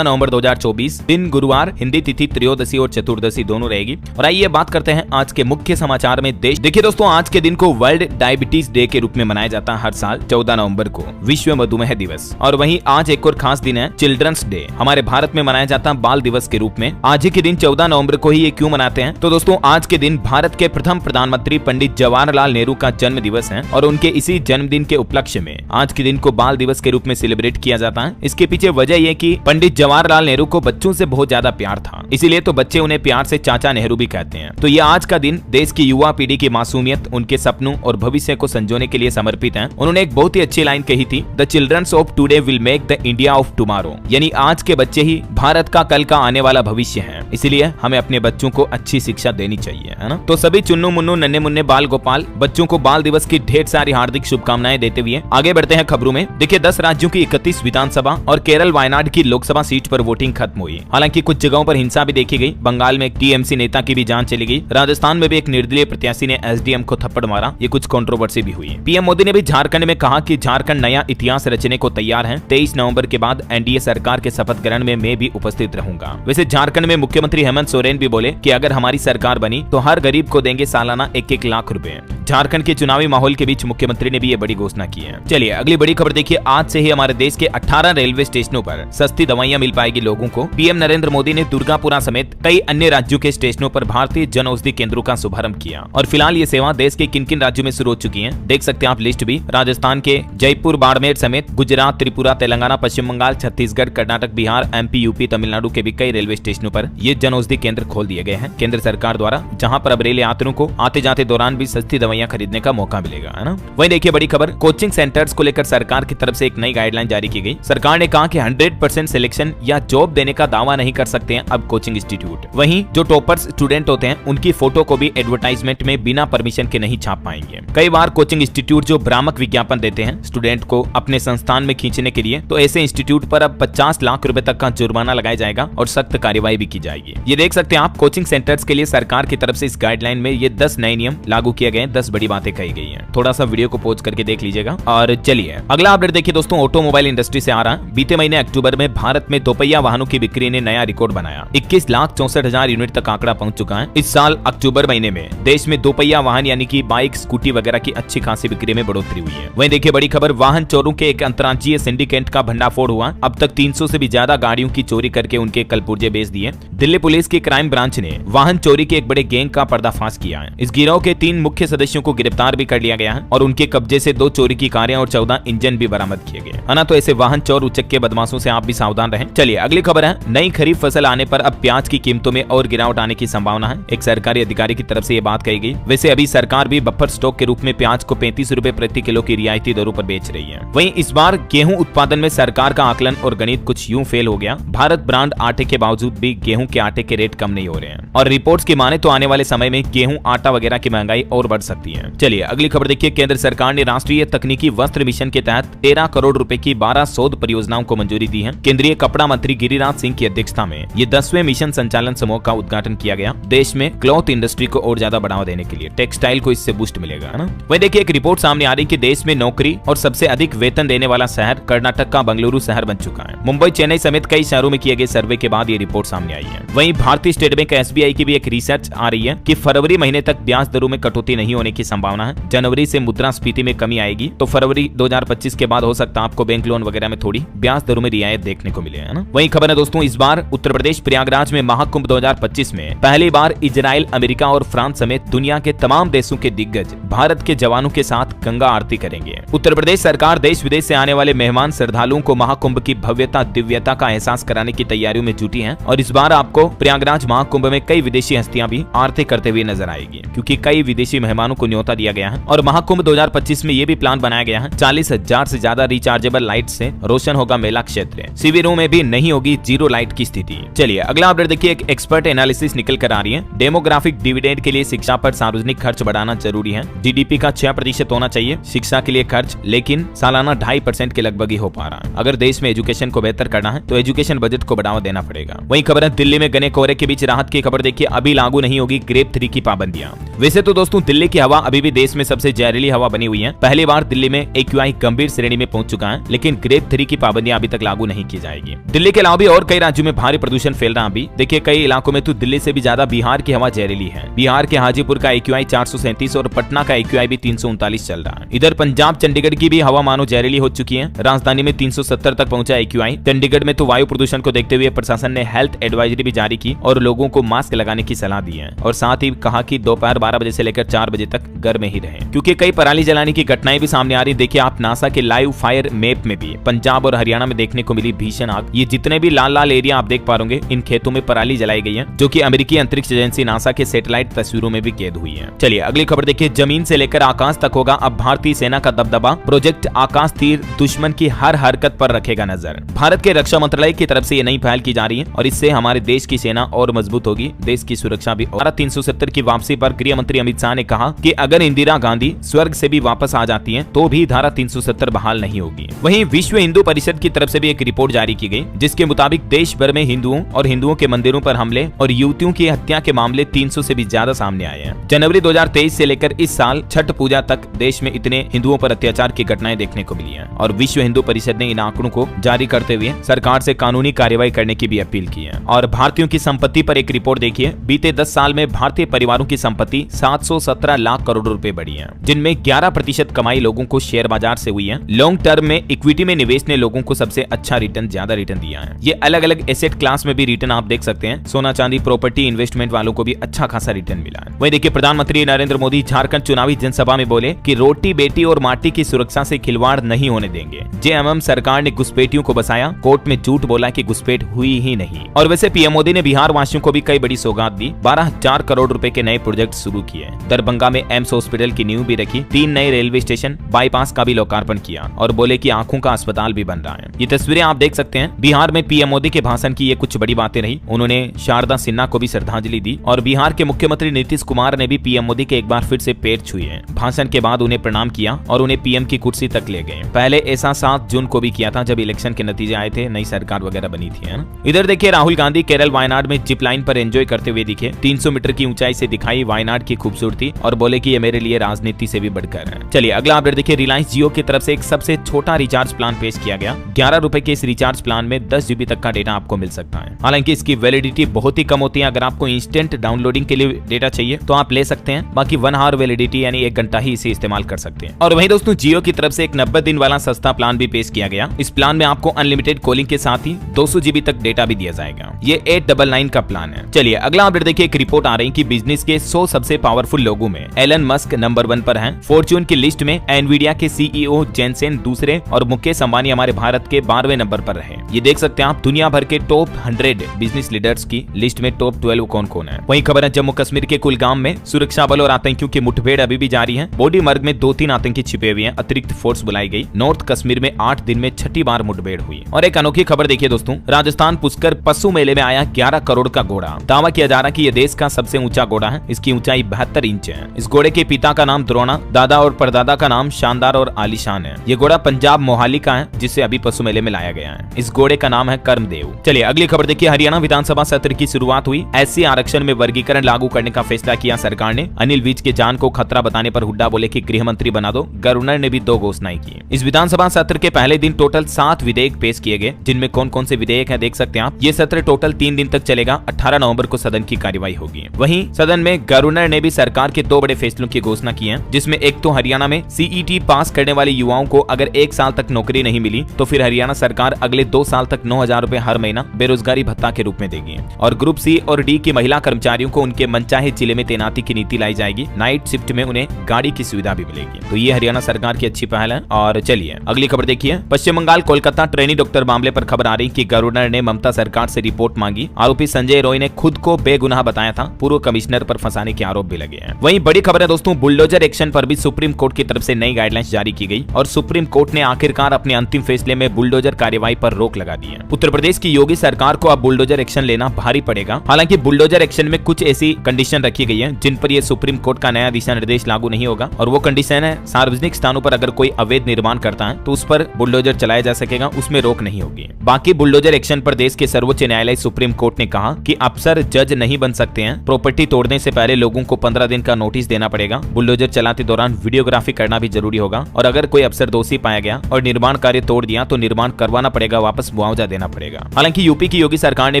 नवंबर 2024, दिन गुरुवार, हिंदी तिथि त्रयोदशी और चतुर्दशी दोनों रहेगी। और आइए बात करते हैं आज के मुख्य समाचार में देश। देखिए दोस्तों, आज के दिन को वर्ल्ड डायबिटीज डे के रूप में मनाया जाता है हर साल 14 नवंबर को, विश्व मधुमेह दिवस। और वहीं आज एक और खास दिन है चिल्ड्रंस डे, हमारे भारत में मनाया जाता है बाल दिवस के रूप में। आज ही के दिन 14 नवंबर को ही ये क्यों मनाते हैं, तो दोस्तों आज के दिन भारत के प्रथम प्रधानमंत्री पंडित जवाहरलाल नेहरू का जन्म दिवस है और उनके इसी जन्मदिन के उपलक्ष्य में आज के दिन को बाल दिवस के रूप में सेलिब्रेट किया जाता है। इसके पीछे वजह यह कि पंडित जवाहरलाल नेहरू को बच्चों से बहुत ज्यादा प्यार था, इसीलिए तो बच्चे उन्हें प्यार से चाचा नेहरू भी कहते हैं। तो ये आज का दिन देश की युवा पीढ़ी की मासूमियत, उनके सपनों और भविष्य को संजोने के लिए समर्पित है। उन्होंने एक बहुत ही अच्छी लाइन कही थी, the children's of today will make the India of tomorrow, यानी आज के बच्चे ही भारत का कल का आने वाला भविष्य है। इसीलिए हमें अपने बच्चों को अच्छी शिक्षा देनी चाहिए, है ना। तो सभी चुन्नू मुन्नू नन्हे मुन्ने बाल गोपाल बच्चों को बाल दिवस की ढेर सारी हार्दिक शुभकामनाएं देते हुए आगे बढ़ते हैं खबरों में। देखिए 10 राज्यों की 31 विधानसभा और केरल वायनाड की लोकसभा सीट पर वोटिंग खत्म हुई। हालांकि कुछ जगहों पर हिंसा भी देखी गई। बंगाल में एक टीएमसी नेता की भी जान चली गई। राजस्थान में भी एक निर्दलीय प्रत्याशी ने एसडीएम को थप्पड़ मारा। ये कुछ कंट्रोवर्सी भी हुई। पीएम मोदी ने भी झारखंड में कहा कि झारखंड नया इतिहास रचने को तैयार है। 23 नवंबर के बाद एनडीए सरकार के शपथ ग्रहण में मैं भी उपस्थित रहूंगा। वैसे झारखंड में मुख्यमंत्री हेमंत सोरेन भी बोले कि अगर हमारी सरकार बनी तो हर गरीब को देंगे सालाना 1-1 लाख रुपए। झारखंड के चुनावी माहौल के बीच मुख्यमंत्री ने भी ये बड़ी घोषणा की है। चलिए अगली बड़ी खबर देखिए। आज से ही हमारे देश के 18 रेलवे स्टेशनों पर सस्ती दवाइयां मिल पाएगी लोगों को। पीएम नरेंद्र मोदी ने दुर्गापुरा समेत कई अन्य राज्यों के स्टेशनों पर भारतीय जन औषधि केंद्रों का शुभारंभ किया। और फिलहाल ये सेवा देश के किन किन राज्यों में शुरू हो चुकी है, देख सकते हैं आप लिस्ट भी। राजस्थान के जयपुर, बाड़मेर समेत गुजरात, त्रिपुरा, तेलंगाना, पश्चिम बंगाल, छत्तीसगढ़, कर्नाटक, बिहार, एमपी, यूपी, तमिलनाडु के भी कई रेलवे स्टेशनों पर ये जन औषधि केंद्र खोल दिए गए हैं केंद्र सरकार द्वारा, जहां पर अब रेल यात्रियों को आते जाते दौरान भी सस्ती दवाइयां खरीदने का मौका मिलेगा, है ना। वहीं देखिए बड़ी खबर, कोचिंग सेंटर्स को लेकर सरकार की तरफ से एक नई गाइडलाइन जारी की गई। सरकार ने कहा कि 100% सिलेक्शन या जॉब देने का दावा नहीं कर सकते हैं अब कोचिंग इंस्टीट्यूट। वहीं जो टॉपर्स स्टूडेंट होते हैं उनकी फोटो को भी एडवर्टाइजमेंट में बिना परमिशन के नहीं छाप पाएंगे। कई बार कोचिंग इंस्टीट्यूट जो भ्रामक विज्ञापन देते हैं स्टूडेंट को अपने संस्थान में खींचने के लिए, तो ऐसे इंस्टीट्यूट पर अब 50 लाख रुपए तक का जुर्माना लगाया जाएगा और सख्त कार्यवाही भी की जाएगी। ये देख सकते हैं आप, कोचिंग सेंटर्स के लिए सरकार की तरफ से इस गाइडलाइन में ये 10 नए नियम लागू किए गए हैं। 10 बड़ी बातें कही गई हैं। थोड़ा सा वीडियो को पॉज करके देख लीजिएगा। और चलिए अगला अपडेट देखिए दोस्तों, ऑटोमोबाइल इंडस्ट्री से आ रहा है। बीते महीने अक्टूबर में भारत में दोपहिया वाहनों की बिक्री ने नया रिकॉर्ड बनाया। 21,64,000 यूनिट तक आंकड़ा पहुंच चुका है। इस साल अक्टूबर महीने में देश में दोपहिया वाहन यानी कि बाइक, स्कूटी वगैरह की अच्छी खासी बिक्री में बढ़ोतरी हुई है। वहीं देखिए बड़ी खबर, वाहन चोरों के एक अंतर्राज्यीय सिंडिकेट का भंडाफोड़ हुआ। अब तक 300 से भी ज्यादा गाड़ियों की चोरी करके उनके कलपुर्जे बेच दिए। दिल्ली पुलिस की क्राइम ब्रांच ने वाहन चोरी के एक बड़े गैंग का पर्दाफाश किया है। इस गिरोह के 3 मुख्य सदस्यों को गिरफ्तार भी कर लिया गया है और उनके कब्जे से 2 चोरी की कारें और 14 इंजन भी बरामद किए गए, है ना। तो ऐसे वाहन चोर उचक के बदमाशों से आप भी सावधान रहें। चलिए अगली खबर है, नई खरीफ फसल आने पर अब प्याज की कीमतों में और गिरावट आने की संभावना है। एक सरकारी अधिकारी की तरफ से ये बात कही गई। वैसे अभी सरकार भी बफर स्टॉक के रूप में प्याज को 35 रुपए प्रति किलो की रियायती दरों पर बेच रही है। वहीं इस बार गेहूं उत्पादन में सरकार का आकलन और गणित कुछ यूं फेल हो गया। भारत ब्रांड आटे के बावजूद भी गेहूं के आटे के रेट कम नहीं हो रहे हैं और रिपोर्ट्स की माने तो आने वाले समय में गेहूं, आटा वगैरह की महंगाई और बढ़ सकती है। चलिए अगली खबर देखिए, केंद्र सरकार ने राष्ट्रीय तकनीकी वस्त्र मिशन के तहत 13 करोड़ रुपए की 12 शोध परियोजनाओं को मंजूरी दी है। केंद्रीय कपड़ा मंत्री गिरिराज सिंह की अध्यक्षता में ये 10वें मिशन संचालन समूह का उद्घाटन किया गया। देश में क्लॉथ इंडस्ट्री को और ज्यादा बढ़ावा देने के लिए टेक्सटाइल को इससे बूस्ट मिलेगा, है ना। वहीं देखिए एक रिपोर्ट सामने आ रही कि देश में नौकरी और सबसे अधिक वेतन देने वाला शहर कर्नाटक का बंगलुरु शहर बन चुका है। मुंबई, चेन्नई समेत कई शहरों में किए गए सर्वे के बाद ये रिपोर्ट सामने आई है। वहीं भारतीय स्टेट बैंक एसबीआई की भी एक रिसर्च आ रही है कि फरवरी महीने तक ब्याज दरों में कटौती नहीं होने की संभावना है। जनवरी से मुद्रास्फीति में कमी आएगी तो फरवरी 2025 के बाद हो सकता है आपको बैंक लोन वगैरह में थोड़ी ब्याज दरों में रियायत देखने को मिले, है ना। वही खबर है दोस्तों, इस बार उत्तर प्रदेश प्रयागराज में महाकुंभ 2025 में पहली बार इजराइल, अमेरिका और फ्रांस समेत दुनिया के तमाम देशों के दिग्गज भारत के जवानों के साथ गंगा आरती करेंगे। उत्तर प्रदेश सरकार देश विदेश से आने वाले मेहमान श्रद्धालुओं को महाकुंभ की भव्यता, दिव्यता का एहसास कराने की तैयारियों में जुटी है और इस बार आपको प्रयागराज महाकुंभ में कई विदेशी हस्तियां भी आरती करते हुए नजर आएगी, क्योंकि कई विदेशी मेहमानों को न्योता दिया गया है। और महाकुंभ 2025 में ये भी प्लान बनाया गया है, 40,000 से ज्यादा रिचार्जेबल लाइट से रोशन होगा मेला क्षेत्र। शिविरों में भी नहीं होगी जीरो लाइट की स्थिति। चलिए अगला अपडेट देखिए, एक एक्सपर्ट एनालिसिस निकल कर आ रही है। डेमोग्राफिक डिविडेंड के लिए शिक्षा पर सार्वजनिक खर्च बढ़ाना जरूरी है। जीडीपी का 6% होना चाहिए शिक्षा के लिए खर्च, लेकिन सालाना 2.5% के लगभग ही हो पा रहा है। अगर देश में एजुकेशन को बेहतर करना है तो एजुकेशन बजट को बढ़ावा देना पड़ेगा। वहीं खबर है दिल्ली में घने कोहरे के बीच राहत की खबर देखिए, अभी लागू नहीं होगी ग्रेप 3 की पाबंदियां। वैसे तो दोस्तों दिल्ली की हवा अभी भी देश में सबसे जहरीली हवा बनी हुई है। पहली बार दिल्ली में AQI गंभीर श्रेणी में पहुंच चुका है, लेकिन ग्रेप 3 की पाबंदियां अभी तक लागू नहीं की जाएगी। दिल्ली के अलावा भी और कई राज्यों में भारी प्रदूषण फैल रहा है। अभी देखिए कई इलाकों में तो दिल्ली से भी ज्यादा बिहार की हवा जहरीली है। बिहार के हाजीपुर का AQI 437 और पटना का AQI भी 339 चल रहा है। इधर पंजाब चंडीगढ़ की भी हवा मानो जहरीली हो चुकी है। राजधानी में 370 तक पहुंचा AQI। चंडीगढ़ में तो वायु प्रदूषण को देखते हुए प्रशासन ने हेल्थ एडवाइजरी भी जारी की और लोगों को मास्क लगाने की सलाह दी है और साथ ही कहा कि दोपहर 12 बजे से लेकर 4 बजे तक घर में ही रहें, क्योंकि कई पराली जलाने की घटनाएं भी सामने आ रही। देखिए आप नासा के लाइव फायर मैप में भी पंजाब और हरियाणा में देखने को मिली भीषण आग। ये जितने भी लाल लाल एरिया आप देख पा रहे इन खेतों में पराली जलाई गई है, जो कि अमेरिकी अंतरिक्ष एजेंसी नासा के सैटेलाइट तस्वीरों में भी कैद हुई है। चलिए अगली खबर देखिए, जमीन से लेकर आकाश तक होगा अब भारतीय सेना का दबदबा। प्रोजेक्ट आकाश तीर दुश्मन की हर हरकत पर रखेगा नजर। भारत के रक्षा मंत्रालय की तरफ से ये नई पहल की जा रही है और इससे हमारे देश की सेना और मजबूत होगी, देश की सुरक्षा भी। धारा 370 की वापसी पर गृह मंत्री अमित शाह ने कहा कि अगर इंदिरा गांधी स्वर्ग से भी वापस आ जाती हैं, तो भी धारा 370 बहाल नहीं होगी। वहीं विश्व हिंदू परिषद की तरफ से भी एक रिपोर्ट जारी की गई, जिसके मुताबिक देश भर में हिंदुओं और हिंदुओं के मंदिरों पर हमले और युवतियों की हत्या के मामले 300 से भी ज्यादा सामने आए हैं। जनवरी 2023 से लेकर इस साल छठ पूजा तक देश में इतने हिंदुओं पर अत्याचार की घटनाएं देखने को मिली हैं और विश्व हिंदू परिषद ने इन आंकड़ों को जारी करते हुए सरकार से कानूनी कार्रवाई करने की भी अपील की है। और भारतीयों की संपत्ति पर एक रिपोर्ट देखिए, बीते 10 साल में भारतीय परिवारों की संपत्ति 717 लाख करोड़ रुपए बढ़ी है, जिनमें 11% कमाई लोगों को शेयर बाजार से हुई है। लॉन्ग टर्म में इक्विटी में निवेश ने लोगों को सबसे अच्छा रिटर्न, ज्यादा रिटर्न दिया है। ये अलग अलग एसेट क्लास में भी रिटर्न आप देख सकते हैं। सोना चांदी प्रॉपर्टी इन्वेस्टमेंट वालों को भी अच्छा खासा रिटर्न मिला है। वहीं देखिए प्रधानमंत्री नरेंद्र मोदी झारखंड चुनावी जनसभा में बोले कि रोटी बेटी और माटी की सुरक्षा से खिलवाड़ नहीं होने देंगे। जेएमएम सरकार ने घुसपैठियों को बसाया, कोर्ट में झूठ बोला कि घुसपैठ हुई ही नहीं। और वैसे पीएम मोदी ने बिहार वासियों को भी कई बड़ी सौगात दी। 12,000 करोड़ रुपए के नए प्रोजेक्ट शुरू किए। दरभंगा में एम्स हॉस्पिटल की नींव भी रखी। 3 नए रेलवे स्टेशन, बाईपास का भी लोकार्पण किया और बोले कि आंखों का अस्पताल भी बन रहा है। ये तस्वीरें आप देख सकते हैं। बिहार में पीएम मोदी के भाषण की ये कुछ बड़ी बातें रही। उन्होंने शारदा सिन्हा को भी श्रद्धांजलि दी और बिहार के मुख्यमंत्री नीतीश कुमार ने भी पीएम मोदी के एक बार फिर से पैर छुए। भाषण के बाद उन्हें प्रणाम किया और उन्हें पीएम की कुर्सी तक ले गए। पहले ऐसा 7 जून को भी किया था, जब इलेक्शन के नतीजे आए थे, नई सरकार वगैरह बनी थी, है ना। इधर देखिए राहुल गांधी केरल वायनाड में जिप लाइन पर एंजॉय करते हुए दिखे। 300 मीटर की ऊंचाई से दिखाई वायनाड की खूबसूरती और बोले कि ये मेरे लिए राजनीति से भी बढ़कर है। चलिए अगला अपडेट देखिए, रिलायंस जियो की तरफ से एक सबसे छोटा रिचार्ज प्लान पेश किया गया। 11 रुपए के इस रिचार्ज प्लान में 10 GB तक का डेटा आपको मिल सकता है। हालांकि इसकी वैलिडिटी बहुत ही कम होती है। अगर आपको इंस्टेंट डाउनलोडिंग के लिए डेटा चाहिए तो आप ले सकते हैं, बाकी 1 आवर वैलिडिटी यानी 1 घंटा ही इसे इस्तेमाल कर सकते हैं। और वहीं दोस्तों जियो की तरफ से एक 90 दिन वाला सस्ता प्लान भी पेश किया गया। इस प्लान में आपको अनलिमिटेड कॉलिंग के साथ ही 200 GB तक डेटा भी दिया जाएगा। ये 899 का प्लान है। चलिए अगला अपडेट देखिए, एक रिपोर्ट आ रही कि बिजनेस के 100 सबसे पावरफुल लोगों में एलन मस्क नंबर 1 पर हैं। फॉर्च्यून की लिस्ट में एनवीडिया के CEO जेनसेन दूसरे और मुकेश अंबानी हमारे भारत के 12वें नंबर पर रहे। ये देख सकते हैं आप दुनिया भर के टॉप 100 बिजनेस लीडर्स की लिस्ट में टॉप 12 कौन कौन है। वहीं खबर है जम्मू कश्मीर के कुलगाम में सुरक्षा बल और आतंकियों की मुठभेड़ अभी भी जारी है। बोडी मर्ग में 2-3 आतंकी छिपे हुए हैं। अतिरिक्त फोर्स बुलाई गई। नॉर्थ कश्मीर में 8 दिन में 6ठी बार मुठभेड़ हुई। और एक अनोखी खबर देखिए दोस्तों, राजस्थान पुष्कर पशु मेले में आया 11 करोड़ का घोड़ा। दावा किया जा रहा है कि यह देश का सबसे ऊंचा घोड़ा है। इसकी ऊंचाई 72 इंच है। इस घोड़े के पिता का नाम द्रोणा, दादा और परदादा का नाम शानदार और आलीशान है। ये घोड़ा पंजाब मोहाली का है, जिसे अभी पशु मेले में लाया गया है। इस घोड़े का नाम है कर्मदेव। चलिए अगली खबर देखिए, हरियाणा विधानसभा सत्र की शुरुआत हुई। SC आरक्षण में वर्गीकरण लागू करने का फैसला किया सरकार ने। अनिल विज के जान को खतरा बताने पर हुड्डा बोले कि गृह मंत्री बना दो। गवर्नर ने भी 2 घोषणाएं की। इस विधानसभा सत्र के पहले दिन टोटल 7 विधेयक पेश किए गए, जिनमें कौन कौन से विधेयक है देख सकते हैं आप। ये सत्र टोटल 3 दिन तक चलेगा। 18 नवंबर को सदन की कार्यवाही होगी। वहीं सदन में गवर्नर ने भी सरकार के 2 बड़े फैसलों की घोषणा की है, जिसमें एक तो हरियाणा में CET पास करने वाले युवाओं को अगर 1 साल तक नौकरी नहीं मिली तो फिर हरियाणा सरकार अगले 2 साल तक 9,000 रुपए हर महीना बेरोजगारी भत्ता के रूप में देगी। और ग्रुप C और D की महिला कर्मचारियों को उनके मनचाहे जिले में तैनाती की नीति लाई जाएगी। नाइट शिफ्ट में उन्हें गाड़ी की सुविधा भी मिलेगी। तो ये हरियाणा सरकार की अच्छी पहल है। और चलिए अगली खबर देखिए, पश्चिम बंगाल कोलकाता ट्रेनी डॉक्टर मामले पर खबर आ रही कि गवर्नर ने ममता सरकार से रिपोर्ट मांगी। आरोपी संजय रॉय ने खुद को बेगुनाह बताया था। पूर्व कमिश्नर पर फंसाने के आरोप भी लगे हैं। वहीं बड़ी खबर है दोस्तों, बुलडोजर एक्शन पर भी सुप्रीम कोर्ट की तरफ से नई गाइडलाइंस जारी की गई और सुप्रीम कोर्ट ने आखिरकार अपने अंतिम फैसले में बुलडोजर कार्यवाही पर रोक लगा दी है। उत्तर प्रदेश की योगी सरकार को अब बुलडोजर एक्शन लेना भारी पड़ेगा। हालांकि बुलडोजर एक्शन में कुछ ऐसी कंडीशन रखी गई है जिन पर यह सुप्रीम कोर्ट का नया दिशा निर्देश लागू नहीं होगा। और वो कंडीशन है, सार्वजनिक स्थानों पर अगर कोई अवैध निर्माण करता है तो उस पर बुलडोजर चलाया जा सकेगा, उसमें रोक नहीं होगी। बाकी बुलडोजर एक्शन पर देश के सर्वोच्च न्यायालय सुप्रीम कोर्ट ने कहा कि अफसर जज नहीं बन सकते हैं। प्रॉपर्टी तोड़ने से पहले लोगों को 15 दिन का नोटिस देना पड़ेगा। बुलडोजर चलाते दौरान वीडियोग्राफी करना भी जरूरी होगा। और अगर कोई अफसर दोषी पाया गया और निर्माण कार्य तोड़ दिया तो निर्माण करवाना पड़ेगा वापस प्लस मुआवजा देना पड़ेगा। हालांकि यूपी की योगी सरकार ने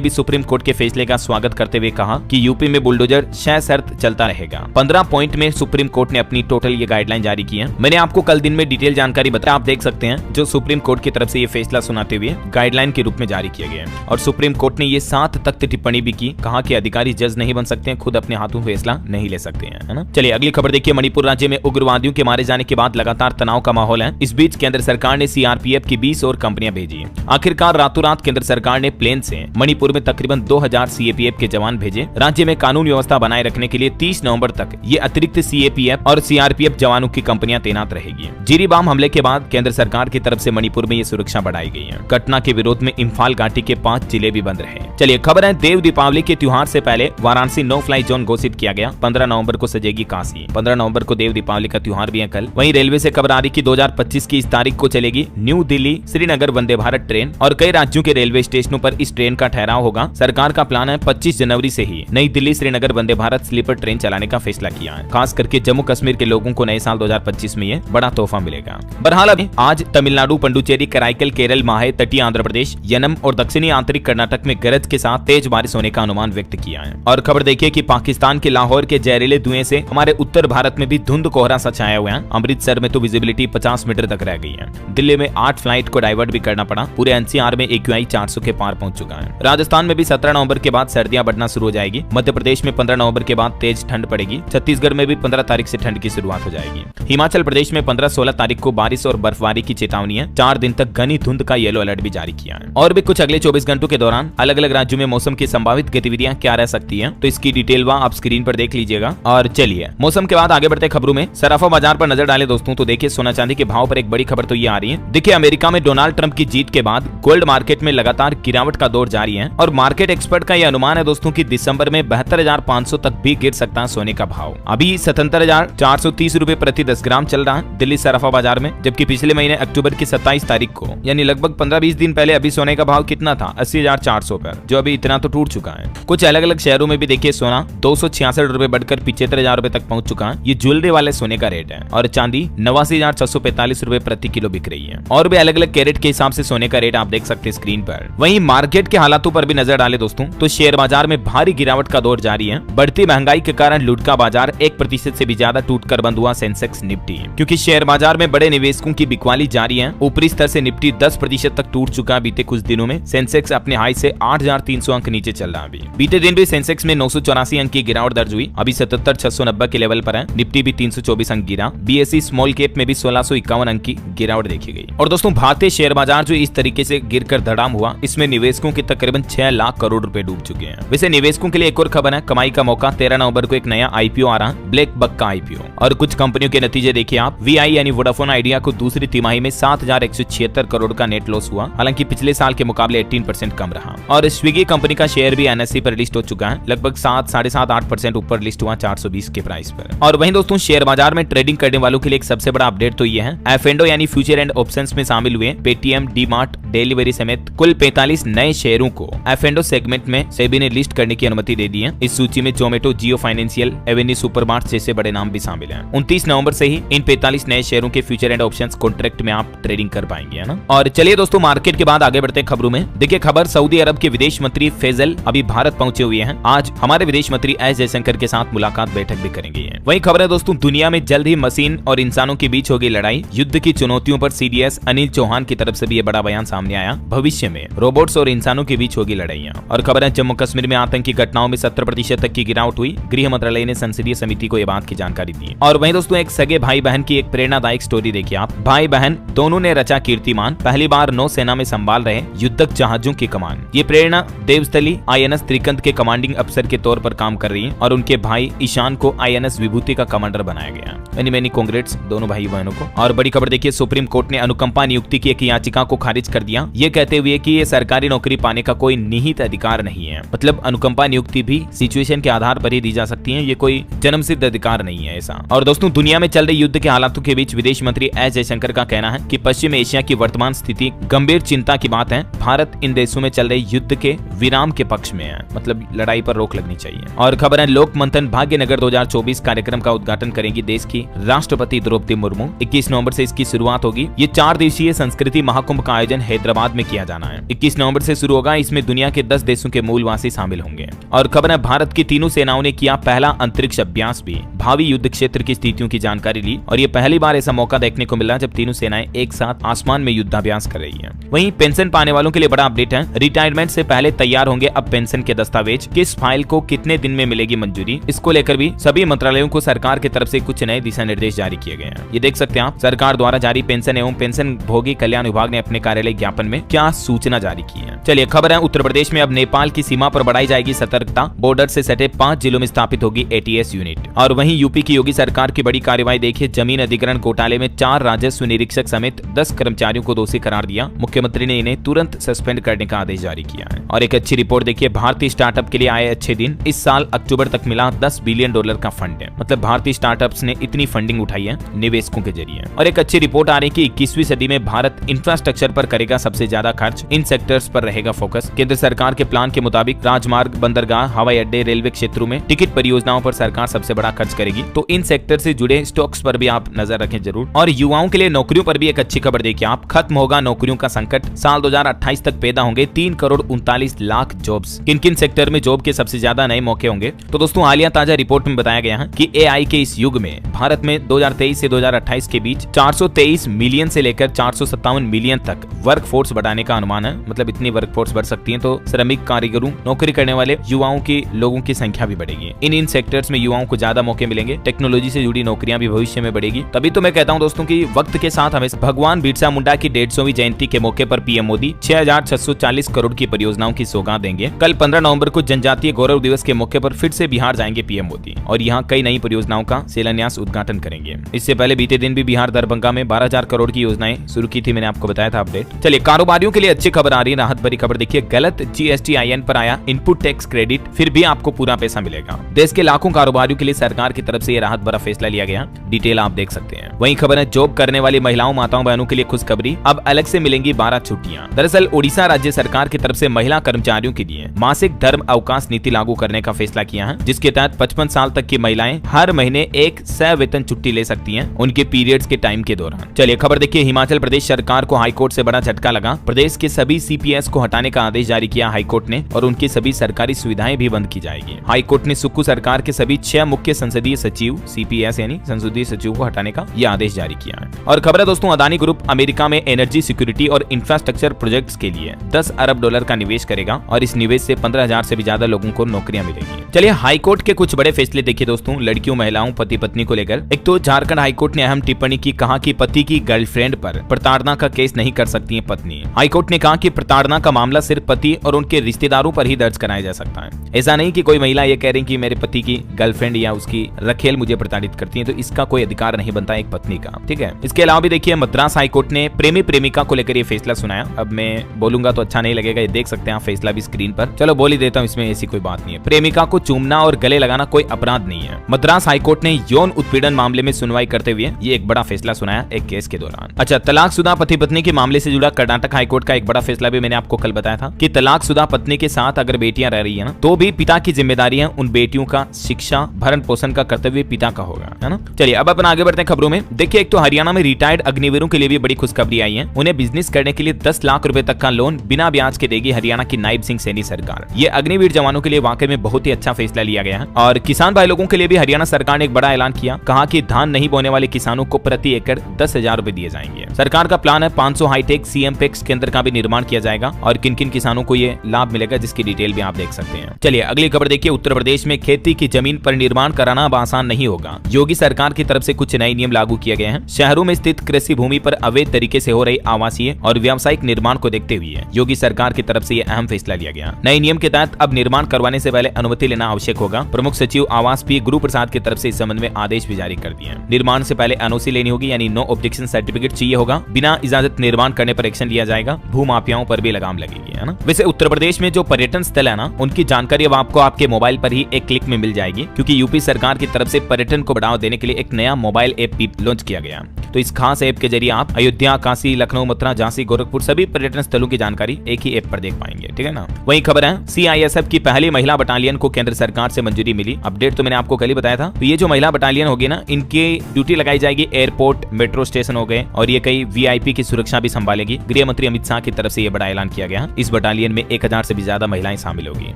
भी सुप्रीम कोर्ट के फैसले का स्वागत करते हुए कहा कि यूपी में बुलडोजर 6 शर्त चलता रहेगा। 15 पॉइंट में सुप्रीम कोर्ट ने अपनी टोटल ये गाइडलाइन जारी की है। मैंने आपको कल दिन में डिटेल जानकारी बताया, आप देख सकते हैं जो सुप्रीम कोर्ट की तरफ से ये फैसला सुनाते हुए गाइडलाइन के रूप में जारी किया गया है। और सुप्रीम कोर्ट ने ये 7 तख्त टिप्पणी भी की, कहा कि अधिकारी जज नहीं बन सकते हैं, खुद अपने हाथों फैसला नहीं ले सकते हैं, है ना। चलिए अगली खबर देखिए। मणिपुर राज्य में उग्रवादियों के मारे जाने के बाद लगातार तनाव का माहौल है। इस बीच केंद्र सरकार ने सीआरपीएफ की 20 और कंपनियां भेजी। आखिरकार रातों रात केंद्र सरकार ने प्लेन से मणिपुर में तकरीबन 2000 सीएपीएफ के जवान भेजे। राज्य में कानून व्यवस्था बनाए रखने के लिए 30 नवंबर तक ये अतिरिक्त सीएपीएफ और सीआरपीएफ जवानों की कंपनियां तैनात रहेगी। जिरीबाम हमले के बाद केंद्र सरकार की तरफ से मणिपुर में ये सुरक्षा बढ़ाई गई है। घटना के विरोध में इम्फाल घाटी के 5 जिले भी बंद रहे। चलिए खबर है, देव दीपावली के त्योहार से पहले वाराणसी नो फ्लाई जोन घोषित किया गया। 15 नवंबर को सजेगी काशी। 15 नवंबर को देव दीपावली का त्योहार भी है कल। वहीं रेलवे से खबर आ रही कि 2025 की इस तारीख को चलेगी न्यू दिल्ली श्रीनगर वंदे भारत ट्रेन और कई राज्यों के रेलवे स्टेशनों पर इस ट्रेन का ठहराव होगा। सरकार का प्लान है 25 जनवरी से ही नई दिल्ली श्रीनगर वंदे भारत स्लीपर ट्रेन चलाने का फैसला किया है। खास करके जम्मू कश्मीर के लोगों को नए साल 2025 में ये बड़ा तोहफा मिलेगा। बहरहाल अभी आज तमिलनाडु, पुडुचेरी, कराईकल, केरल, माहे, तटीय आंध्र प्रदेश, यनम और दक्षिणी आंतरिक कर्नाटक में गरज के साथ तेज बारिश होने का अनुमान व्यक्त किया है। और खबर देखिए कि पाकिस्तान के लाहौर के जहरीले धुएं से हमारे उत्तर भारत में भी धुंध कोहरा सा छाया हुआ है। अमृतसर में तो विजिबिलिटी 50 मीटर तक रह गई है। दिल्ली में 8 फ्लाइट को डाइवर्ट भी करना पड़ा। पूरे एनसीआर में एक्यूआई 400 के पार पहुंच चुका है। राजस्थान में भी 17 नवंबर के बाद सर्दियां बढ़ना शुरू हो जाएगी। मध्य प्रदेश में 15 नवंबर के बाद तेज ठंड पड़ेगी। छत्तीसगढ़ में भी 15 तारीख से ठंड की शुरुआत हो जाएगी। हिमाचल प्रदेश में 15-16 तारीख को बारिश और बर्फबारी की चेतावनी है। 4 दिन तक घनी धुंध का येलो अलर्ट भी जारी किया है। और भी कुछ अगले 24 घंटों के दौरान अलग अलग राज्यों में मौसम की संभावित गतिविधियां क्या रह सकती हैं, तो इसकी डिटेल आप स्क्रीन पर देख लीजिएगा। और चलिए मौसम के बाद आगे बढ़ते खबरों में। सराफा बाजार पर नजर डालें दोस्तों, तो देखिए सोना चांदी के भाव पर एक बड़ी खबर तो ये आ रही है। देखिए अमेरिका में डोनाल्ड ट्रंप की जीत के बाद गोल्ड मार्केट में लगातार गिरावट का दौर जारी है और मार्केट एक्सपर्ट का यह अनुमान है दोस्तों कि दिसंबर में 72,500 तक भी गिर सकता है सोने का भाव। अभी 77,430 रुपए प्रति 10 ग्राम चल रहा है दिल्ली सराफा बाजार में, जबकि पिछले महीने अक्टूबर की 27 तारीख को यानी लगभग 15-20 दिन पहले अभी सोने का भाव कितना था, 80,400 पर, जो अभी इतना तो टूट चुका है। कुछ अलग अलग शहरों में भी देखिए सोना 266 रुपए बढ़कर 75,000 रुपए तक पहुंच चुका है। ये ज्वेलरी वाले सोने का रेट है। और चांदी 89,645 रुपए प्रति किलो बिक रही है। और भी अलग अलग कैरेट के हिसाब से सोने का रेट आप देख सकते हैं स्क्रीन पर। वहीं मार्केट के हालातों पर भी नजर डालें दोस्तों, तो शेयर बाजार में भारी गिरावट का दौर जारी है। बढ़ती महंगाई के कारण लूट का बाजार 1% से भी ज्यादा टूटकर बंद हुआ सेंसेक्स निफ्टी, क्योंकि शेयर बाजार में बड़े निवेशकों की बिकवाली जारी है। ऊपरी स्तर से निफ्टी 10% तक टूट चुका है। बीते कुछ दिनों में सेंसेक्स अपने हाई से 8,300 अंक नीचे चल रहा है। बीते दिन भी सेंसेक्स में 984 अंक की गिरावट दर्ज हुई, अभी 77,690 के लेवल पर है। निफ्टी भी 324 अंक गिरा। बीएसई स्मॉल कैप में भी 1651 अंक की गिरावट देखी गई। और दोस्तों भारतीय शेयर बाजार जो इस तरीके से गिरकर धड़ाम हुआ, इसमें निवेशकों के तकरीबन 6 लाख करोड़ रुपए डूब चुके हैं। वैसे निवेशकों के लिए एक और खबर है, कमाई का मौका। 13 नवंबर को एक नया आईपीओ आ रहा है, ब्लैक बक का आईपीओ। और कुछ कंपनियों के नतीजे देखिए आप। वीआई यानी वोडाफोन आइडिया को दूसरी तिमाही में 7,176 करोड़ का नेट लॉस हुआ, हालांकि पिछले साल के मुकाबले 18% कम रहा। और स्विगी कंपनी का शेयर भी एनएसई पर लिस्ट हो चुका है, लगभग 7-8% ऊपर लिस्ट हुआ 420 के प्राइस पर। और वहीं दोस्तों शेयर बाजार में ट्रेडिंग करने वालों के लिए एक सबसे बड़ा अपडेट तो ये है, एफएंडो यानी फ्यूचर एंड ऑप्शंस में शामिल हुए पेटीएम, डीमार्ट, डिलीवरी समेत कुल 45 नए शेयरों को एफएंडो सेगमेंट में सेबी ने लिस्ट करने की अनुमति दे दी है। इस सूची में जोमेटो, जियो फाइनेंशियल, एवेन्यू सुपरमार्ट जैसे बड़े नाम भी शामिल हैं। 29 नवंबर से ही इन 45 नए शेयरों के फ्यूचर एंड ऑप्शंस कॉन्ट्रैक्ट में आप ट्रेडिंग कर पाएंगे, है ना। और चलिए दोस्तों मार्केट के बाद आगे बढ़ते हैं खबरों में। देखिए खबर, सऊदी अरब के विदेश मंत्री फैजल अभी भारत पहुंचे हुए हैं। आज हमारे विदेश मंत्री एस जयशंकर के साथ मुलाकात बैठक भी करेंगे। वही खबर है दोस्तों, दुनिया में जल्द ही मशीन और इंसानों के बीच होगी लड़ाई। युद्ध की चुनौतियों पर सीडीएस अनिल चौहान की तरफ से भी ये बड़ा बयान सामने आया। भविष्य में रोबोट्स और इंसानों के बीच होगी लड़ाइयां। और खबर है, जम्मू कश्मीर में आतंकी घटनाओं में 70% तक की गिरावट हुई। गृह मंत्रालय ने संसदीय समिति को यह बात की जानकारी दी। और वहीं दोस्तों एक सगे भाई बहन की एक प्रेरणादायक स्टोरी देखिए आप। भाई बहन दोनों ने रचा कीर्तिमान, पहली बार नौसेना में संभाल रहे युद्धक जहाजों की कमान। ये प्रेरणा देवस्थली आईएनएस त्रिकंत के कमांडिंग अफसर के तौर पर काम कर रही है और उनके भाई ईशान को आईएनएस विभूति का कमांडर बनाया गया। मेनी कांग्रेट्स दोनों भाई बहनों को। और बड़ी खबर देखिए, सुप्रीम कोर्ट ने अनुकंपा नियुक्ति की एक याचिका को खारिज कर दिया, ये कहते हुए कि ये सरकारी नौकरी पाने का कोई निहित अधिकार नहीं है। मतलब अनुकंपा नियुक्ति भी सिचुएशन के आधार पर ही दी जा सकती है, ये कोई जन्मसिद्ध अधिकार नहीं है ऐसा। और दोस्तों दुनिया में चल रहे युद्ध के हालातों के बीच विदेश मंत्री एस जयशंकर का कहना है कि पश्चिम एशिया की वर्तमान स्थिति गंभीर चिंता की बात है। भारत इन देशों में चल रहे युद्ध के विराम के पक्ष में है, मतलब लड़ाई पर रोक लगनी चाहिए। और खबर है, लोक मंथन भाग्यनगर 2024 कार्यक्रम का उद्घाटन करेंगी देश की राष्ट्रपति द्रौपदी मुर्मू। 21 नवंबर से इसकी शुरुआत होगी। ये 4 दिवसीय संस्कृति महाकुंभ का आयोजन हैदराबाद अहमदाबाद में किया जाना है। 21 नवंबर से शुरू होगा। इसमें दुनिया के 10 देशों के मूलवासी शामिल होंगे। और खबर है भारत की तीनों सेनाओं ने किया पहला अंतरिक्ष अभ्यास भी, भावी युद्ध क्षेत्र की स्थितियों की जानकारी ली। और ये पहली बार ऐसा मौका देखने को मिला जब तीनों सेनाएं एक साथ आसमान में युद्धाभ्यास कर रही है। वहीं पेंशन पाने वालों के लिए बड़ा अपडेट है। रिटायरमेंट से पहले तैयार होंगे अब पेंशन के दस्तावेज। किस फाइल को कितने दिन में मिलेगी मंजूरी, इसको लेकर भी सभी मंत्रालयों को सरकार की तरफ से कुछ नए दिशा निर्देश जारी किए गए हैं। ये देख सकते हैं आप, सरकार द्वारा जारी पेंशन एवं पेंशन भोगी कल्याण विभाग ने अपने कार्यालय ज्ञापन में क्या सूचना जारी की है। चलिए खबर है उत्तर प्रदेश में अब नेपाल की सीमा पर बढ़ाई जाएगी सतर्कता। बॉर्डर से सटे 5 जिलों में स्थापित होगी ATS यूनिट। और वहीं यूपी की योगी सरकार की बड़ी कार्रवाई देखिए। जमीन अधिग्रहण घोटाले में 4 राजस्व निरीक्षक समेत 10 कर्मचारियों को दोषी करार दिया। मुख्यमंत्री ने इन्हें तुरंत सस्पेंड करने का आदेश जारी किया है। और एक अच्छी रिपोर्ट देखिए, भारतीय स्टार्टअप के लिए आए अच्छे दिन। इस साल अक्टूबर तक मिला $10 बिलियन का फंड है। मतलब भारतीय स्टार्टअप्स ने इतनी फंडिंग उठाई है निवेशकों के जरिए। और एक अच्छी रिपोर्ट आ रही है कि 21वीं सदी में भारत इंफ्रास्ट्रक्चर पर करेगा सबसे ज्यादा खर्च। इन सेक्टर्स पर रहेगा फोकस। केंद्र सरकार के प्लान के मुताबिक राजमार्ग, बंदरगाह, हवाई अड्डे, रेलवे क्षेत्रों में टिकट परियोजनाओं पर सरकार सबसे बड़ा खर्च करेगी। तो इन सेक्टर से जुड़े स्टॉक्स पर भी आप नजर रखें जरूर। और युवाओं के लिए नौकरियों पर भी एक अच्छी खबर देखिए आप। खत्म होगा नौकरियों का संकट। साल 2028 तक पैदा होंगे 3 करोड़ 39 लाख जॉब्स। किन किन सेक्टर में जॉब के सबसे ज्यादा नए मौके होंगे? तो दोस्तों हालिया ताजा रिपोर्ट में बताया गया है कि AI के इस युग में भारत में 2023 से 2028 के बीच 423 मिलियन से लेकर 457 मिलियन तक वर्कफोर्स बढ़ाने का अनुमान है। मतलब इतनी वर्कफोर्स बढ़ सकती है तो श्रमिक, कारीगरों, नौकरी करने वाले युवाओं की लोगों की संख्या भी बढ़ेगी। इन सेक्टर्स में युवाओं को ज्यादा मौके मिलेंगे। टेक्नोलॉजी से जुड़ी नौकरियां भी भविष्य में बढ़ेगी। तभी तो मैं कहता हूं दोस्तों कि वक्त के साथ हमें भगवान बिरसा मुंडा की 150वीं जयंती के मौके पर PM मोदी 6640 करोड़ की परियोजनाओं की सौगात देंगे। कल 15 नवंबर को जनजातीय गौरव दिवस के मौके पर फिर से बिहार जाएंगे PM मोदी और यहाँ कई नई परियोजनाओं का शिलान्यास उद्घाटन करेंगे। इससे पहले बीते दिन भी बिहार दरभंगा में 12,000 करोड़ की योजनाएं शुरू की थी। मैंने आपको बताया था अपडेट। चलिए कारोबारियों के लिए अच्छी खबर आ रही है, राहत भरी खबर देखिए। गलत GST-IN पर आया इनपुट टैक्स क्रेडिट, फिर भी आपको पूरा पैसा मिलेगा। देश के लाखों कारोबारियों के लिए सरकार की तरफ से ये राहत भरा फैसला लिया गया। डिटेल आप देख सकते हैं। वहीं खबर है जॉब करने वाली महिलाओं, माताओं, बहनों के लिए खुशखबरी, अब अलग से मिलेंगी 12 छुट्टियां। दरअसल ओडिशा राज्य सरकार की तरफ से महिला कर्मचारियों के लिए मासिक धर्म अवकाश नीति लागू करने का फैसला किया है, जिसके तहत 55 साल तक की महिलाएं हर महीने एक सवेतन छुट्टी ले सकती हैं उनके पीरियड्स के टाइम के दौरान। चलिए खबर देखिए, हिमाचल प्रदेश सरकार को हाईकोर्ट से बड़ा झटका लगा। प्रदेश के सभी CPS को हटाने का आदेश जारी किया हाईकोर्ट ने और उनकी सभी सरकारी सुविधाएं भी बंद की जाएगी। हाईकोर्ट ने सुक्खू सरकार के सभी 6 मुख्य संसदीय सचिव CPS यानी संसदीय सचिव को हटाने का यह आदेश जारी किया है। और खबर है दोस्तों, अदानी ग्रुप अमेरिका में एनर्जी सिक्योरिटी और इंफ्रास्ट्रक्चर प्रोजेक्ट्स के लिए $10 अरब का निवेश करेगा और इस निवेश से 15,000 से भी ज्यादा लोगों को नौकरियां मिलेंगी। चलिए हाईकोर्ट के कुछ बड़े फैसले देखिए दोस्तों, लड़कियों, महिलाओं, पति पत्नी को लेकर। एक तो झारखंड हाईकोर्ट ने अहम टिप्पणी की, कहा कि पति की गर्लफ्रेंड पर प्रताड़ना का केस नहीं कर सकती है पत्नी। हाईकोर्ट ने कहा कि प्रताड़ना का मामला सिर्फ पति और उनके रिश्तेदारों पर ही दर्ज कराया जा सकता है। ऐसा नहीं कि कोई महिला ये कह रही कि मेरे पति की गर्लफ्रेंड या उसकी रखेल मुझे प्रताड़ित करती है, तो इसका कोई अधिकार नहीं बनता एक पत्नी का। ठीक है। इसके अलावा भी देखिए मद्रास हाईकोर्ट ने प्रेमी प्रेमिका को लेकर ये फैसला सुनाया। अब मैं बोलूंगा तो अच्छा नहीं लगेगा, ये देख सकते हैं फैसला भी स्क्रीन पर। चलो बोल ही देता हूँ, इसमें ऐसी कोई बात नहीं है। प्रेमिका को चूमना और गले लगाना कोई अपराध नहीं है। मद्रास हाईकोर्ट ने यौन उत्पीड़न मामले में सुनवाई करते हुए ये एक बड़ा फैसला सुनाया एक केस के दौरान। अच्छा, तलाकशुदा पति पत्नी के मामले से जुड़ा कर्नाटक हाईकोर्ट का एक बड़ा फैसला भी मैंने आपको कल बताया था कि तलाकशुदा पत्नी के साथ अगर बेटियां रह रही है ना, तो भी पिता की जिम्मेदारी है उन बेटियों का शिक्षा, भरण पोषण का कर्तव्य पिता का होगा, है ना। चलिए अब अपन आगे बढ़ते हैं खबरों में। देखिए एक तो हरियाणा में रिटायर्ड अग्निवीरों के लिए भी बड़ी खुशखबरी आई है। उन्हें बिजनेस करने के लिए 10 लाख रुपए तक का लोन बिना ब्याज के देगी हरियाणा की नायब सिंह सैनी सरकार। ये अग्निवीर जवानों के लिए वाकई में बहुत ही अच्छा फैसला लिया गया है। और किसान भाई लोगों के लिए भी हरियाणा सरकार ने एक बड़ा ऐलान किया, कहा कि धान नहीं बोने वाले किसानों को प्रति एकड़ 10,000 रुपए दिए जाएंगे। सरकार का प्लान है 500 हाईटेक CMPEX केंद्र का भी निर्माण किया जाएगा और किन किन किसानों को ये लाभ मिलेगा जिसकी डिटेल भी आप देख सकते हैं। चलिए अगली खबर देखिए, उत्तर प्रदेश में खेती की जमीन पर निर्माण कराना अब आसान नहीं होगा। योगी सरकार की तरफ से कुछ नए नियम लागू किए गए हैं। शहरों में स्थित कृषि भूमि पर अवैध तरीके से हो रही आवासीय और व्यावसायिक निर्माण को देखते हुए योगी सरकार की तरफ से यह अहम फैसला लिया गया। नए नियम के तहत अब निर्माण करवाने से पहले अनुमति लेना आवश्यक होगा। प्रमुख सचिव आवास पी गुरु प्रसाद की तरफ से इस संबंध में आदेश भी जारी कर दिए। निर्माण से पहले NOC लेनी होगी, यानी नो ऑब्जेक्शन सर्टिफिकेट चाहिए होगा। बिना इजाजत निर्माण करने पर एक्शन लिया जाएगा। भू माफियाओं पर भी लगाम लगेगी, है ना। वैसे उत्तर प्रदेश में जो पर्यटन स्थल है ना, उनकी जानकारी अब आपको आपके मोबाइल पर ही एक क्लिक में मिल जाएगी, क्योंकि यूपी सरकार सरकार की तरफ से पर्यटन को बढ़ावा देने के लिए एक नया मोबाइल ऐप भी लॉन्च किया गया। तो इस खास ऐप के जरिए आप अयोध्या, काशी, लखनऊ, मथुरा, झांसी, गोरखपुर सभी पर्यटन स्थलों की जानकारी एक ही ऐप पर देख पाएंगे, ठीक है ना। वही खबर है CISF की पहली महिला बटालियन को केंद्र सरकार से मंजूरी मिली। अपडेट तो मैंने आपको कल ही बताया था। तो ये जो महिला बटालियन होगी ना, इनकी ड्यूटी लगाई जाएगी एयरपोर्ट, मेट्रो स्टेशन हो गए, और ये कई VIP की सुरक्षा भी संभालेगी। गृह मंत्री अमित शाह की तरफ से ये बड़ा ऐलान किया गया। इस बटालियन में 1000 से भी ज्यादा महिलाएं शामिल होगी।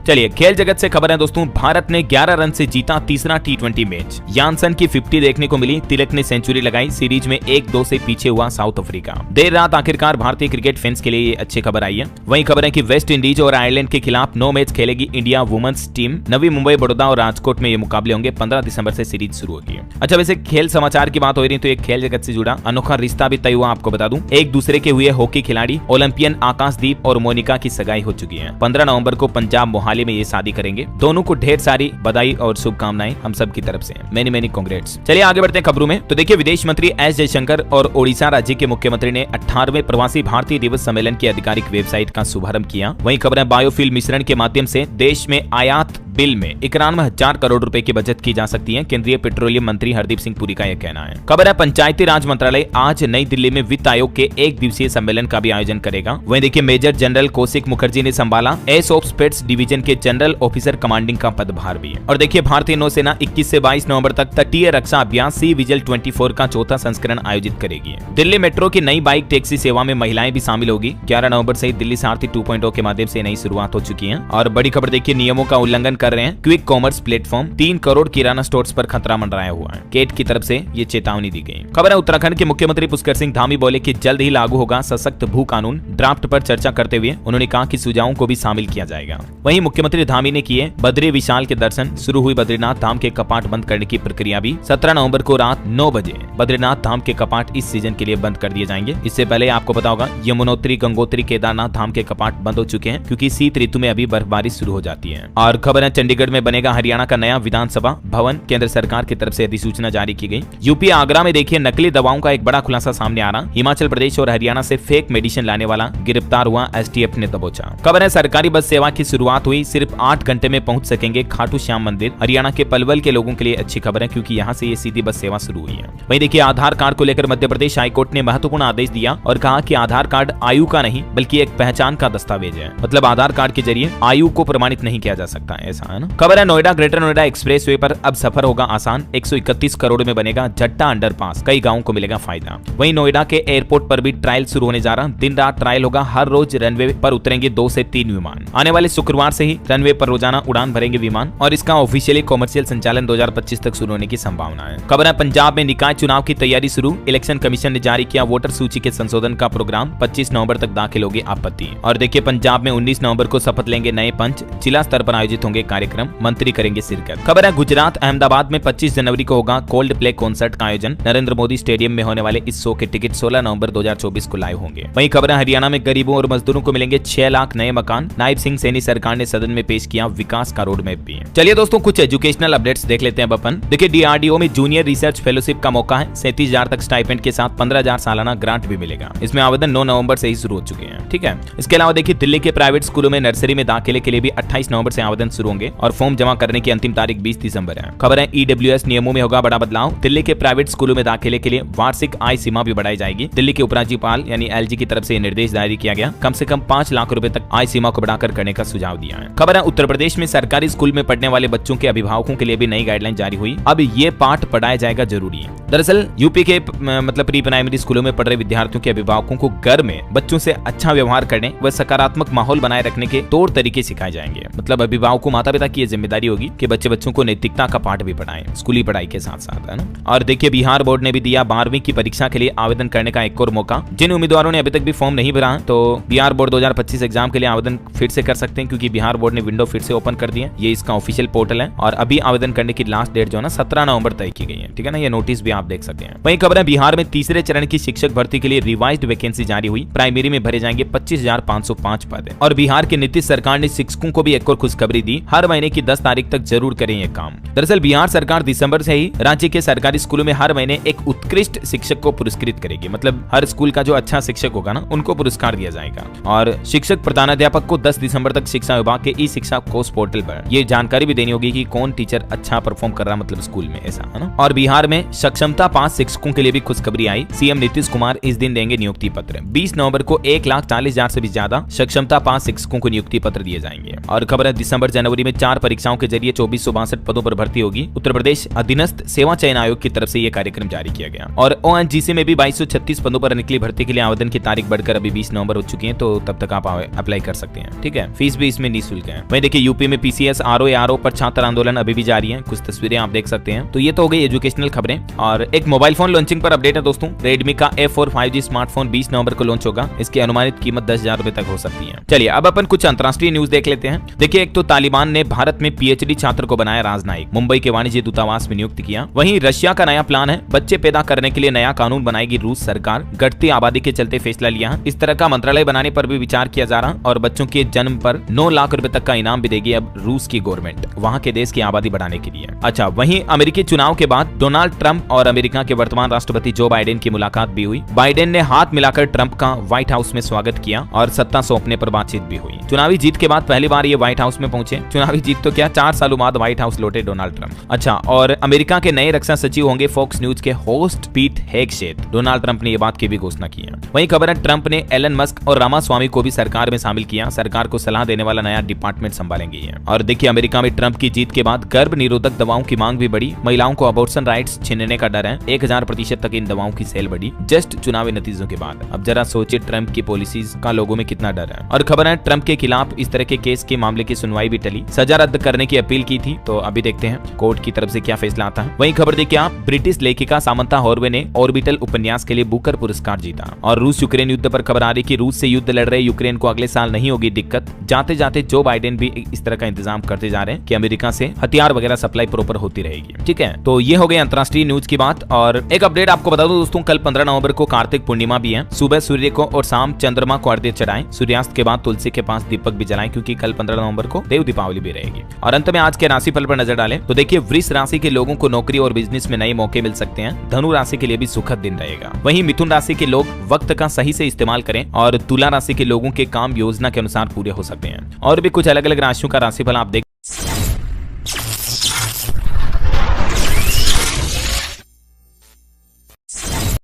चलिए खेल जगत से खबर है दोस्तों, भारत ने 11 रन से जीता तीसरा T20 मैच। यानसन की 50 देखने को मिली, तिलक ने सेंचुरी लगाई। सीरीज में 1-2 से पीछे हुआ साउथ अफ्रीका। देर रात आखिरकार भारतीय क्रिकेट फैंस के लिए ये अच्छी खबर आई है। वही खबर है कि वेस्ट इंडीज और आयरलैंड के खिलाफ 9 मैच खेलेगी India women's team. Navi Mumbai, Baroda और राजकोट में ये मुकाबले होंगे। 15 दिसंबर से सीरीज शुरू होगी। अच्छा, वैसे खेल समाचार की बात हो रही तो एक खेल जगत से जुड़ा अनोखा रिश्ता भी तय हुआ। आपको बता दूं, एक दूसरे के हुए हॉकी खिलाड़ी ओलंपियन आकाशदीप और मोनिका की सगाई हो चुकी है। 15 नवंबर को पंजाब मोहाली में ये शादी करेंगे। दोनों को ढेर सारी बधाई और शुभकामनाएं हम सब की तरफ से। Many congrats. चलिए आगे बढ़ते हैं खबरों में। तो देखिए, विदेश मंत्री S जयशंकर और ओडिशा राज्य के मुख्यमंत्री ने 18वें प्रवासी भारतीय दिवस सम्मेलन की आधिकारिक वेबसाइट का शुभारंभ किया। वहीं खबर है बायोफ्यूल मिश्रण के माध्यम से देश में आयात बिल में 91,000 करोड़ रुपए की बचत की जा सकती है। केंद्रीय पेट्रोलियम मंत्री हरदीप सिंह पुरी का यह कहना है। खबर है पंचायती राज मंत्रालय आज नई दिल्ली में वित्त आयोग के 1 दिवसीय सम्मेलन का भी आयोजन करेगा। वहीं देखिए, मेजर जनरल कौशिक मुखर्जी ने संभाला एस ऑफ स्पेट्स डिवीजन के जनरल ऑफिसर कमांडिंग का पदभार भी। और देखिए, भारतीय नौसेना 21 से 22 नवंबर तक तटीय रक्षा अभियान सी विजिल 24 का चौथा संस्करण आयोजित करेगी। दिल्ली मेट्रो की नई बाइक टैक्सी सेवा में महिलाएं भी शामिल होगी। 11 नवंबर से दिल्ली सारथी 2.0 के माध्यम से नई शुरुआत हो चुकी है। और बड़ी खबर देखिए, नियमों का उल्लंघन कर रहे हैं क्विक कॉमर्स प्लेटफॉर्म। 3 करोड़ किराना स्टोर्स पर खतरा मंडराया हुआ है। केट की तरफ से ये चेतावनी दी गई। खबर है उत्तराखंड के मुख्यमंत्री पुष्कर सिंह धामी बोले कि जल्द ही लागू होगा सशक्त भू कानून। ड्राफ्ट पर चर्चा करते हुए उन्होंने कहा कि सुझावों को भी शामिल किया जाएगा। वहीं मुख्यमंत्री धामी ने किए बद्री विशाल के दर्शन। शुरू हुई बद्रीनाथ धाम के कपाट बंद करने की प्रक्रिया भी। 17 नवंबर को रात 9 बजे बद्रीनाथ धाम के कपाट इस सीजन के लिए बंद कर दिए जाएंगे। इससे पहले आपको पता होगा यमुनोत्री, गंगोत्री, केदारनाथ धाम के कपाट बंद हो चुके हैं क्योंकि शीत ऋतु में अभी बर्फबारी शुरू हो जाती है। और खबर है चंडीगढ़ में बनेगा हरियाणा का नया विधानसभा भवन। केंद्र सरकार की तरफ से अधिसूचना जारी की गई। यूपी आगरा में देखिए, नकली दवाओं का एक बड़ा खुलासा सामने आ रहा। हिमाचल प्रदेश और हरियाणा से फेक मेडिसिन लाने वाला गिरफ्तार हुआ, STF ने दबोचा। खबर है सरकारी बस सेवा की शुरुआत हुई। सिर्फ 8 घंटे में पहुंच सकेंगे खाटू श्याम मंदिर। हरियाणा के पलवल के लोगों के लिए अच्छी खबर है क्योंकि यहाँ से ये सीधी बस सेवा शुरू हुई है। वहीं देखिए, आधार कार्ड को लेकर मध्य प्रदेश हाईकोर्ट ने महत्वपूर्ण आदेश दिया और कहा कि आधार कार्ड आयु का नहीं बल्कि एक पहचान का दस्तावेज है। मतलब आधार कार्ड के जरिए आयु को प्रमाणित नहीं किया जा सकता, ऐसा है ना। खबर है नोएडा ग्रेटर नोएडा एक्सप्रेसवे पर अब सफर होगा आसान। 131 करोड़ में बनेगा जट्टा अंडरपास। कई गांवों को मिलेगा फायदा। वहीं नोएडा के एयरपोर्ट पर भी ट्रायल शुरू होने जा रहा। दिन रात ट्रायल होगा। हर रोज रनवे पर उतरेंगे 2 से 3 विमान। आने वाले शुक्रवार से ही रनवे पर रोजाना उड़ान भरेंगे विमान और इसका ऑफिशियली कॉमर्शियल संचालन 2025 तक शुरू होने की संभावना है। खबर है पंजाब में निकाय चुनाव की तैयारी शुरू। इलेक्शन कमीशन ने जारी किया वोटर सूची के संशोधन का प्रोग्राम। 25 नवंबर तक दाखिल होगी आपत्ति। और देखिए, पंजाब में 19 नवंबर को शपथ लेंगे नए पंच। जिला स्तर पर आयोजित होंगे कार्यक्रम। मंत्री करेंगे शिरकत। खबर है गुजरात अहमदाबाद में 25 जनवरी को होगा कोल्ड प्ले कॉन्सर्ट का आयोजन। नरेंद्र मोदी स्टेडियम में होने वाले इस शो के टिकट 16 नवंबर 2024 को लाइव होंगे। वहीं खबर है हरियाणा में गरीबों और मजदूरों को मिलेंगे 6 लाख नए मकान। नायब सिंह सैनी सरकार ने सदन में पेश किया विकास का रोड मैप भी। चलिए दोस्तों, कुछ एजुकेशनल अपडेट्स देख लेते हैं अपन। देखिए, DRDO में जूनियर रिसर्च फेलोशिप का मौका है। 37,000 तक स्टाइपेंड के साथ 15,000 सालाना ग्रांट भी मिलेगा। इसमें आवेदन 9 नवंबर से ही शुरू हो चुके हैं, ठीक है। इसके अलावा देखिए, दिल्ली के प्राइवेट स्कूलों में नर्सरी में दाखिले के लिए भी 28 नवंबर से आवेदन शुरू होंगे और फॉर्म जमा करने की अंतिम तारीख 20 दिसंबर है। खबर है EWS नियमों में होगा बड़ा बदलाव। दिल्ली के प्राइवेट स्कूलों में दाखिले के लिए वार्षिक आय सीमा भी बढ़ाई जाएगी। दिल्ली के उपराज्यपाल यानी LG की तरफ से निर्देश जारी किया गया। कम से कम 5 लाख रुपए तक आय सीमा को बढ़ाकर करने का सुझाव दिया है। खबर है उत्तर प्रदेश में सरकारी स्कूल में पढ़ने वाले बच्चों के अभिभावकों के लिए भी नई गाइडलाइन जारी हुई। अब ये पाठ पढ़ाया जाएगा जरूरी है। दरअसल यूपी के मतलब प्री प्राइमरी स्कूलों में पढ़ रहे विद्यार्थियों के अभिभावकों को घर में बच्चों से अच्छा व्यवहार करने व सकारात्मक माहौल बनाए रखने के तौर तरीके सिखाए जाएंगे। मतलब अभिभावकों माता पिता की ये जिम्मेदारी होगी कि बच्चों को नैतिकता का पाठ भी पढ़ाएं स्कूली पढ़ाई के साथ साथ, है ना। और देखिए, बिहार बोर्ड ने भी दिया 12वीं की परीक्षा के लिए आवेदन करने का एक और मौका। जिन उम्मीदवारों ने अभी तक भी फॉर्म नहीं भरा तो बिहार बोर्ड 2025 एग्जाम के लिए आवेदन फिर से कर सकते हैं क्योंकि बिहार बोर्ड ने विंडो फिर से ओपन कर दी है। ये इसका ऑफिशियल पोर्टल है और अभी आवेदन करने की लास्ट डेट जो है ना 17 नवंबर तय की गई है, ठीक है ना। ये नोटिस भी आप देख सकते हैं। वहीं खबर है बिहार में तीसरे चरण की शिक्षक भर्ती के लिए रिवाइज्ड वैकेंसी जारी हुई। प्राइमरी में भरे जाएंगे 25,505 पद और बिहार की नीतीश सरकार ने शिक्षकों को भी एक और खुशखबरी दी। हर हर महीने की 10 तारीख तक जरूर करें ये काम। दरअसल बिहार सरकार दिसंबर से ही राज्य के सरकारी स्कूलों में हर महीने एक उत्कृष्ट शिक्षक को पुरस्कृत करेगी। मतलब हर स्कूल का जो अच्छा शिक्षक होगा ना, उनको पुरस्कार दिया जाएगा। और शिक्षक प्रधानाध्यापक को 10 दिसंबर तक शिक्षा विभाग के ई शिक्षा कोष पोर्टल पर ये जानकारी भी देनी होगी कि कौन टीचर अच्छा परफॉर्म कर रहा, मतलब स्कूल में, ऐसा है ना। और बिहार में सक्षमता पास शिक्षकों के लिए भी खुशखबरी आई। सीएम नीतीश कुमार इस दिन देंगे नियुक्ति पत्र। 20 नवंबर को 1,40,000 से भी ज्यादा सक्षमता पास शिक्षकों को नियुक्ति पत्र दिए जाएंगे। और खबर है दिसंबर जनवरी में 4 परीक्षाओं के जरिए 2462 पदों पर भर्ती होगी। उत्तर प्रदेश अधीनस्थ सेवा चयन आयोग की तरफ से यह कार्यक्रम जारी किया गया। और ओएनजीसी में भी 2236 पदों पर निकली भर्ती के लिए आवेदन की तारीख बढ़कर अभी 20 नवंबर हो चुकी है, तो तब तक आप अप्लाई कर सकते हैं। ठीक है, फीस भी इसमें निःशुल्क है। वहीं देखिए यूपी में पीसीएस आरओ पर छात्र आंदोलन अभी भी जारी है। कुछ तस्वीरें आप देख सकते हैं। तो ये तो हो गई एजुकेशनल खबरें। और एक मोबाइल फोन लॉन्चिंग पर अपडेट है दोस्तों। रेडमी का F4 5G स्मार्टफोन 20 नवंबर को लॉन्च होगा। इसकी अनुमानित कीमत 10,000 रुपए तक हो सकती है। चलिए अब अपन कुछ अंतर्राष्ट्रीय न्यूज देख लेते हैं। देखिए, एक तो तालिबान ने भारत में पीएचडी छात्र को बनाया राजनयिक, मुंबई के वाणिज्य दूतावास में नियुक्त किया। वहीं रशिया का नया प्लान है, बच्चे पैदा करने के लिए नया कानून बनाएगी रूस सरकार। घटती आबादी के चलते फैसला लिया। इस तरह का मंत्रालय बनाने पर भी विचार किया जा रहा और बच्चों के जन्म पर 9 लाख रुपए तक का इनाम भी देगी अब रूस की गवर्नमेंट, वहां के देश की आबादी बढ़ाने के लिए। अच्छा, वहीं अमेरिकी चुनाव के बाद डोनाल्ड ट्रंप और अमेरिका के वर्तमान राष्ट्रपति जो बाइडेन की मुलाकात भी हुई। बाइडेन ने हाथ मिलाकर ट्रंप का व्हाइट हाउस में स्वागत किया और सत्ता सौंपने पर बातचीत भी हुई। चुनावी जीत के बाद पहली बार ये व्हाइट हाउस में पहुंचे। चुनावी जीत तो क्या, 4 सालों बाद व्हाइट हाउस लौटे डोनाल्ड ट्रंप। अच्छा, और अमेरिका के नए रक्षा सचिव होंगे फॉक्स न्यूज के host Pete Hegseth. Donald Trump ने ये बात की भी घोषणा की है। वहीं खबर है ट्रंप ने एलन मस्क और रामास्वामी को भी सरकार में शामिल किया। सरकार को सलाह देने वाला नया डिपार्टमेंट संभालेंगे ये। और देखिए, अमेरिका में ट्रंप की जीत के बाद गर्भ निरोधक दवाओं की मांग भी बढ़ी। महिलाओं को अबॉर्शन राइट्स छीनने का डर है। 1000% तक इन दवाओं की सेल बढ़ी जस्ट चुनावी नतीजों के बाद। अब जरा सोचिए ट्रंप की पॉलिसीज का लोगों में कितना डर है। और खबर है ट्रंप के खिलाफ इस तरह के केस के मामले की सुनवाई भी टली। सजा रद्द करने की अपील की थी, तो अभी देखते हैं कोर्ट की तरफ से क्या फैसला आता है। वहीं खबर देखिए आप, ब्रिटिश लेखिका सामंथा हॉर्वे ने ऑर्बिटल उपन्यास के लिए बुकर पुरस्कार जीता। और रूस यूक्रेन युद्ध पर खबर आ रही कि रूस से युद्ध लड़ रहे यूक्रेन को अगले साल नहीं होगी दिक्कत। जाते जाते जो बाइडेन भी इस तरह का इंतजाम करते जा रहे हैं कि अमेरिका से हथियार वगैरह सप्लाई प्रॉपर होती रहेगी। ठीक है, तो ये हो गई अंतर्राष्ट्रीय न्यूज की बात। और एक अपडेट आपको बता दूं दोस्तों, कल 15 नवंबर को कार्तिक पूर्णिमा भी है। सुबह सूर्य को और शाम चंद्रमा को अर्घ्य चढ़ाएं। सूर्यास्त के बाद तुलसी के पास दीपक भी जलाएं, क्योंकि कल 15 नवंबर को देव दीपावली भी रहेगी। और अंत में आज के राशिफल पर नजर डालें तो देखिए, वृष राशि के लोगों को नौकरी और बिजनेस में नए मौके मिल सकते हैं। धनु राशि के लिए भी सुखद दिन रहेगा। वहीं मिथुन राशि के लोग वक्त का सही से इस्तेमाल करें। और तुला राशि के लोगों के काम योजना के अनुसार पूरे हो सकते हैं। और भी कुछ अलग अलग राशियों का राशिफल आप देख